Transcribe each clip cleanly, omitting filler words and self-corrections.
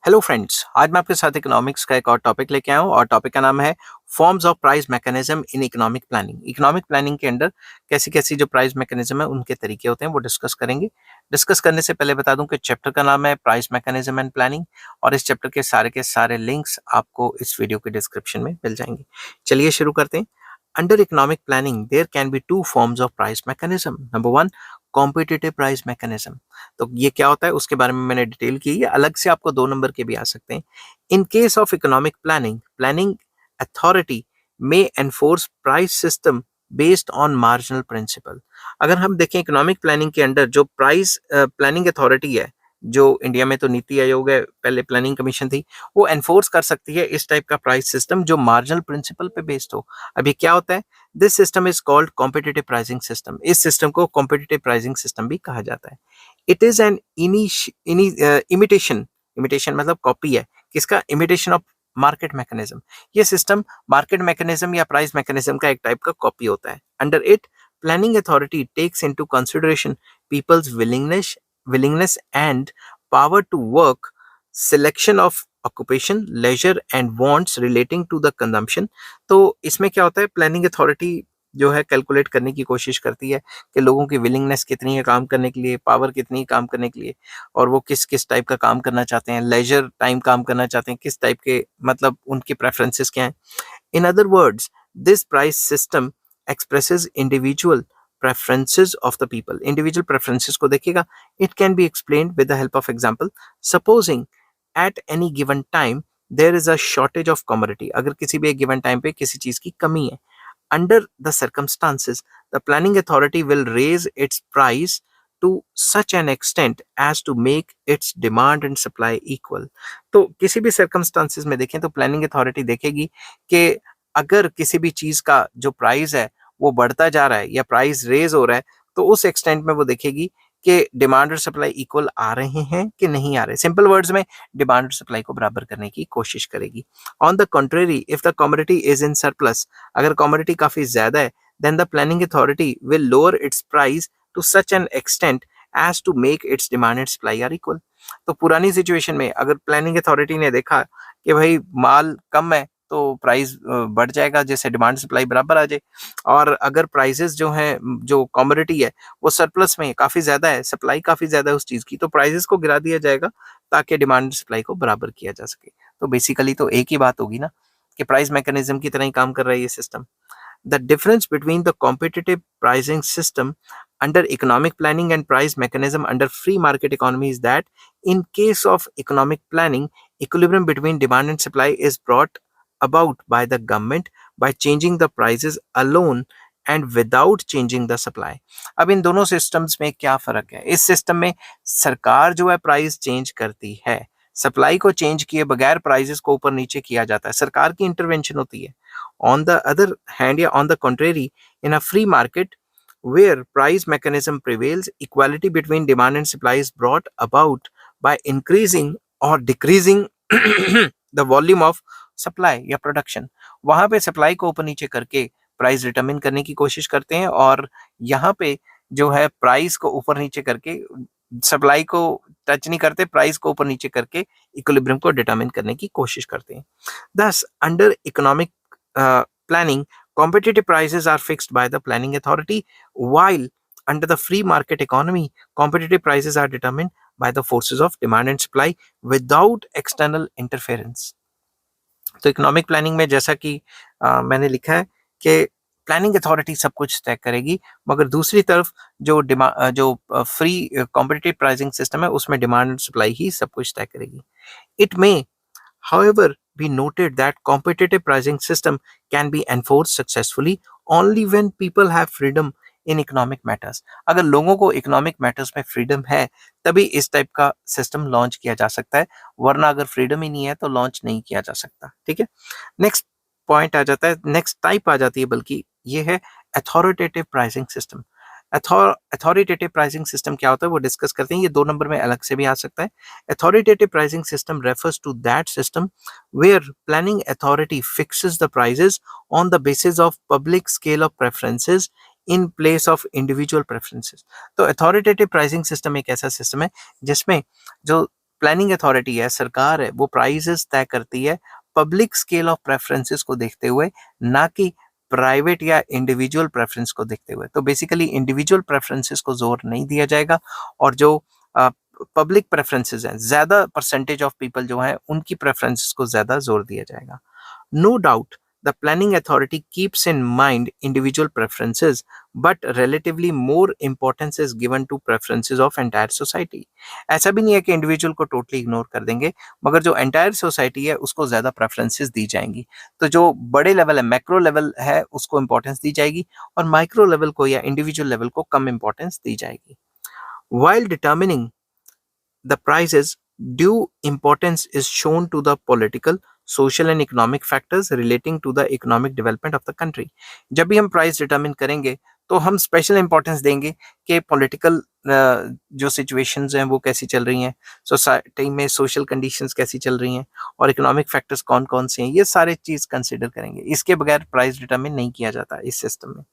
Hello friends, आज मैं आपके साथ इकोनॉमिक्स का एक और टॉपिक लेके आया हूँ और टॉपिक का नाम है forms of price mechanism in economic planning. Economic planning के अंडर कैसी कैसी जो प्राइस मैकेनिज्म है उनके तरीके होते हैं वो डिस्कस करेंगे। डिस्कस करने से पहले बता दूं कि चैप्टर का नाम है प्राइस मैकेनिज्म एंड प्लानिंग और इस चैप्टर के सारे लिंक्स आपको इस वीडियो के डिस्क्रिप्शन में मिल जाएंगे। चलिए शुरू करते हैं। Under economic planning there can be two forms of price mechanism. Number one, competitive price mechanism. तो ये क्या होता है उसके बारे में मैंने डिटेल की है, अलग से आपको 2 नंबर के भी आ सकते हैं। In case of economic planning, planning authority may enforce price system based on marginal principle. अगर हम देखें इकोनॉमिक प्लानिंग के अंडर जो प्राइस प्लानिंग अथॉरिटी है, जो इंडिया में तो नीति आयोग है, पहले प्लानिंग कमीशन थी, वो एनफोर्स कर सकती है इस टाइप का प्राइस सिस्टम जो मार्जिनल प्रिंसिपल पे बेस्ड हो। अभी क्या होता है, this system is called competitive pricing system. इस सिस्टम को कॉम्पिटिटिव प्राइसिंग सिस्टम भी कहा जाता है। It is an imitation. Imitation मतलब कॉपी है किसका, इमिटेशन ऑफ मार्केट मैकेनिज्म। ये सिस्टम मार्केट मैकेनिज्म या प्राइस मैकेनिज्म का एक टाइप का कॉपी होता है। Under it planning authority takes into consideration people's willingness and power to work, selection of occupation, leisure and wants relating to the consumption. तो इसमें क्या होता है, प्लानिंग अथॉरिटी जो है कैलकुलेट करने की कोशिश करती है कि लोगों की विलिंगनेस कितनी है काम करने के लिए, पावर कितनी है काम करने के लिए, और वो किस किस टाइप का काम करना चाहते हैं, लेजर टाइम काम करना चाहते हैं, किस टाइप के, मतलब उनके प्रेफरेंसेस क्या हैं। In other words, this price system expresses individual preferences of the people. Individual preferences को देखेगा. It can be explained with the help of example. Supposing at any given time there is a shortage of commodity. अगर किसी भी एक given time पे किसी चीज की कमी है, under the circumstances, the planning authority will raise its price to such an extent as to make its demand and supply equal. तो किसी भी circumstances में देखें तो planning authority देखेगी कि अगर किसी भी चीज का जो प्राइस है वो बढ़ता जा रहा है या प्राइस रेज हो रहा है, तो उस एक्सटेंट में वो देखेगी कि डिमांड और सप्लाई इक्वल आ रहे हैं कि नहीं आ रहे। सिंपल वर्ड्स में डिमांड और सप्लाई को बराबर करने की कोशिश करेगी। On the contrary, if the commodity is in surplus, अगर कमोडिटी काफी ज्यादा है, then the planning authority will lower its price to such an extent as to make its demand and supply are equal. तो पुरानी situation में अगर planning authority ने देखा कि भाई माल कम है तो प्राइस बढ़ जाएगा जैसे डिमांड सप्लाई बराबर आ जाए, और अगर प्राइसेस जो हैं, जो कमोडिटी है वो सरप्लस में काफी ज्यादा है, सप्लाई काफी ज्यादा है उस चीज की, तो प्राइसेस को गिरा दिया जाएगा ताकि डिमांड सप्लाई को बराबर किया जा सके। तो बेसिकली तो एक ही बात होगी ना कि प्राइस मैकेनिज्म की तरह ही काम कर रहा है ये system. The difference between the competitive pricing system under economic planning and price mechanism under free market economy is that in case of economic planning, equilibrium between demand and supply is brought about by the government by changing the prices alone and without changing the supply. अब इन दोनों systems में क्या फर्क है? इस system में सरकार जो है प्राइस चेंज करती है, सप्लाई को चेंज किए बगैर प्राइसेस को ऊपर नीचे किया जाता है, सरकार की इंटरवेंशन होती है। On the other hand, या on the contrary, in a free market where price mechanism prevails, equality between demand and supply is brought about by increasing or decreasing the volume of supply या production. वहां पे supply को ऊपर नीचे करके price determine करने की कोशिश करते हैं, और यहाँ पे जो है प्राइस को ऊपर नीचे करके, सप्लाई को टच नहीं करते, प्राइस को ऊपर नीचे करके इक्विलिब्रियम को डिटरमिन करने की कोशिश करते हैं। Thus, under economic planning, competitive prices are fixed by the planning authority, while under the free market economy, competitive prices are determined by the forces of demand and supply without external interference. तो economic planning में जैसा कि मैंने लिखा है कि planning authority सब कुछ तय करेगी, मगर दूसरी तरफ जो फ्री कॉम्पिटिटिव प्राइसिंग सिस्टम है उसमें डिमांड एंड सप्लाई ही सब कुछ तय करेगी। It may however be noted that competitive pricing system can be enforced successfully only when people have freedom in economic matters. अगर लोगों को इकोनॉमिक मैटर्स में फ्रीडम है तभी इस टाइप का सिस्टम लॉन्च किया जा सकता है, वरना अगर फ्रीडम ही नहीं है तो लॉन्च नहीं किया जा सकता। ठीक है, नेक्स्ट पॉइंट आ जाता है, नेक्स्ट टाइप आ जाती है, बल्कि ये है authoritative pricing system. Authoritative pricing system क्या होता है वो डिस्कस करते हैं, ये 2 नंबर में अलग से भी आ सकता है। Authoritative pricing system refers to that system where planning authority fixes the prices on the basis of public scale of preferences in place of individual preferences. तो अथॉरिटेटिव प्राइसिंग सिस्टम एक ऐसा सिस्टम है जिसमें जो प्लानिंग अथॉरिटी है, सरकार है, वो प्राइसेस तय करती है पब्लिक स्केल ऑफ प्रेफरेंसेस को देखते हुए, ना कि प्राइवेट या इंडिविजुअल प्रेफरेंस को देखते हुए। तो बेसिकली इंडिविजुअल प्रेफरेंसेस को जोर नहीं दिया जाएगा, और जो पब्लिक प्रेफरेंसेस हैं, ज्यादा परसेंटेज ऑफ पीपल जो है उनकी प्रेफरेंसेस को ज्यादा जोर दिया जाएगा। No doubt, the planning authority keeps in mind individual preferences, but relatively more importance is given to preferences of entire society. ऐसा भी नहीं है कि इंडिविजुअल को टोटली इग्नोर कर देंगे, मगर जो एंटायर सोसाइटी है उसको ज्यादा प्रेफरेंसेस दी जाएंगी। तो जो बड़े लेवल है, मैक्रो लेवल है, उसको इंपॉर्टेंस दी जाएगी, और माइक्रो लेवल को या इंडिविजुअल लेवल को कम इंपॉर्टेंस दी जाएगी। While determining the prices, due importance is shown to the political, social and economic factors relating to the economic development of the country. जब भी हम प्राइस डिटरमिन करेंगे तो हम स्पेशल इंपॉर्टेंस देंगे कि पॉलिटिकल जो सिचुएशंस हैं वो कैसी चल रही हैं, सोसाइटी में सोशल कंडीशंस कैसी चल रही हैं, और इकोनॉमिक फैक्टर्स कौन कौन से हैं, ये सारे चीज कंसिडर करेंगे। इसके बगैर प्राइस डिटरमिन नहीं किया जाता इस सिस्टम में।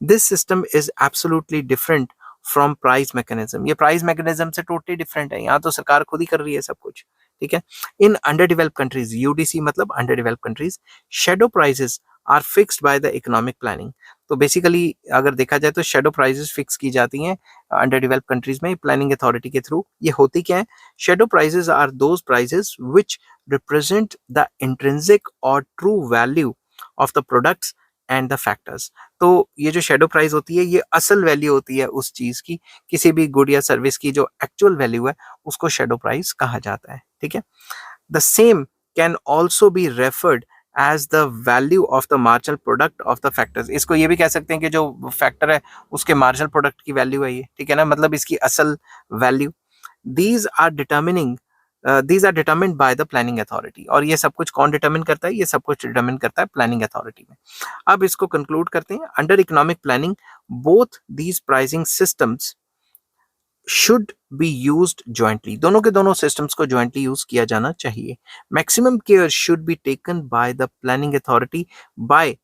This system is absolutely different from price mechanism. ये प्राइस मैकेनिज्म से टोटली डिफरेंट है, यहाँ तो सरकार खुद ही कर रही है सब कुछ, ठीक है। In under developed countries, UDC मतलब under developed countries, shadow prices are fixed by the economic planning. तो बेसिकली अगर देखा जाए तो शेडो प्राइसेस फिक्स की जाती हैं अंडर डेवलप्ड कंट्रीज में प्लानिंग अथॉरिटी के थ्रू। ये होती क्या है? Shadow prices are those prices which represent the intrinsic और true value of the products and the factors. तो ये जो शेडो प्राइस होती है, ये असल वैल्यू होती है उस चीज की, किसी भी गुड या सर्विस की जो एक्चुअल वैल्यू है उसको शेडो प्राइस कहा जाता है, ठीक है। The same can also be referred as the value of the marginal product of the factors. इसको ये भी कह सकते हैं कि जो फैक्टर है उसके मार्जिनल प्रोडक्ट की वैल्यू है ये, ठीक है ना, मतलब इसकी असल value. these are determining these are determined by the planning authority। और ये सब कुछ कौन डिटरमिन करता है? ये सब कुछ डिटरमिन करता है प्लानिंग अथॉरिटी में। अब इसको कंक्लूड करते हैं। Under economic planning both these pricing systems should be used jointly. दोनों के दोनों सिस्टम्स को जॉइंटली यूज किया जाना चाहिए। Maximum care should be taken by the planning authority by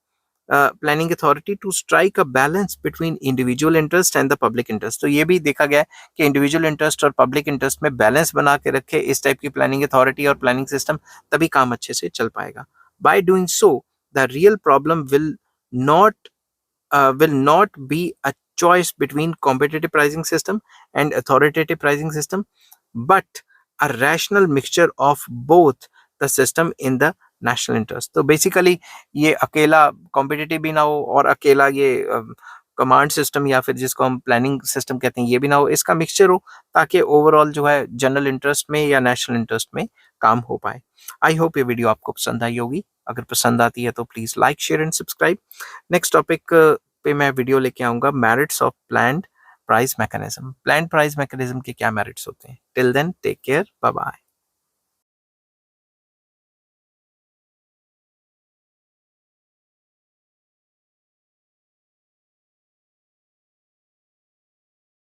planning authority to strike a balance between individual interest and the public interest. तो ये भी देखा गया है कि इंडिविजुअल इंटरेस्ट और पब्लिक इंटरेस्ट में बैलेंस बना के रखे इस टाइप की प्लानिंग अथॉरिटी और प्लानिंग सिस्टम, तभी काम अच्छे से चल पाएगा। By doing so the real problem not will not be a choice between competitive pricing system and authoritative pricing system, but a rational mixture of both the system in the national interest. तो basically ये अकेला competitive भी ना हो और अकेला ये command system या फिर जिसको हम प्लानिंग सिस्टम कहते हैं ये भी ना हो, इसका मिक्सचर हो, ताकि ओवरऑल जो है जनरल इंटरेस्ट में या नेशनल इंटरेस्ट में काम हो पाए। आई होप ये वीडियो आपको पसंद आई होगी। अगर पसंद आती है तो please like, share and subscribe. Next topic पे मैं वीडियो लेके आऊंगा, merits of planned price mechanism. Planned price mechanism के क्या मेरिट्स होते हैं। Till then take care, bye bye.